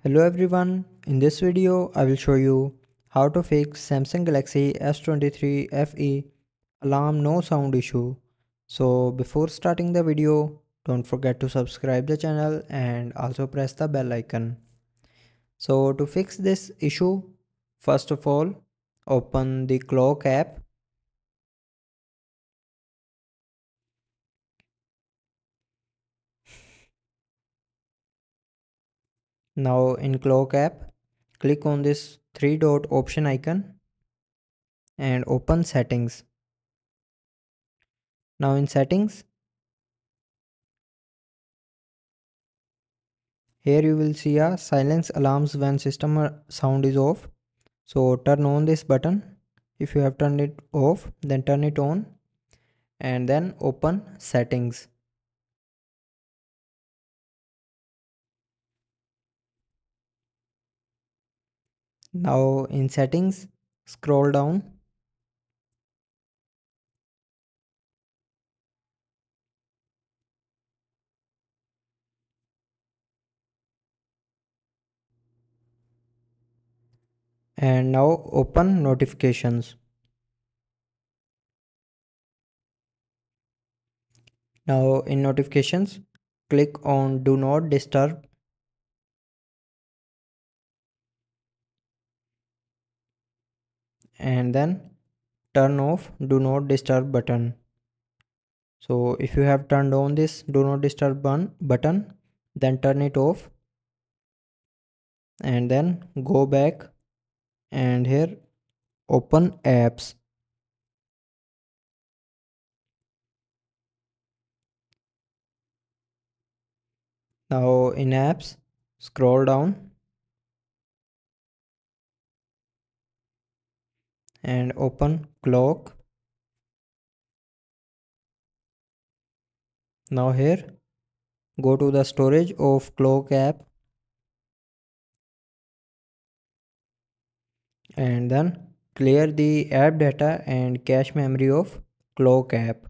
Hello everyone, in this video I will show you how to fix Samsung Galaxy S23 FE alarm no sound issue. So before starting the video, don't forget to subscribe the channel and also press the bell icon. So to fix this issue, first of all, open the clock app. Now in clock app, click on this three dot option icon and open settings. Now in settings, here you will see a silence alarms when system sound is off. So turn on this button. If you have turned it off, then turn it on and then open settings. Now in settings, scroll down and now open notifications. Now in notifications, click on do not disturb and then turn off do not disturb button. So if you have turned on this do not disturb button, then turn it off and then go back and here open apps. Now in apps, scroll down and open clock. Now here, go to the storage of clock app and then clear the app data and cache memory of clock app.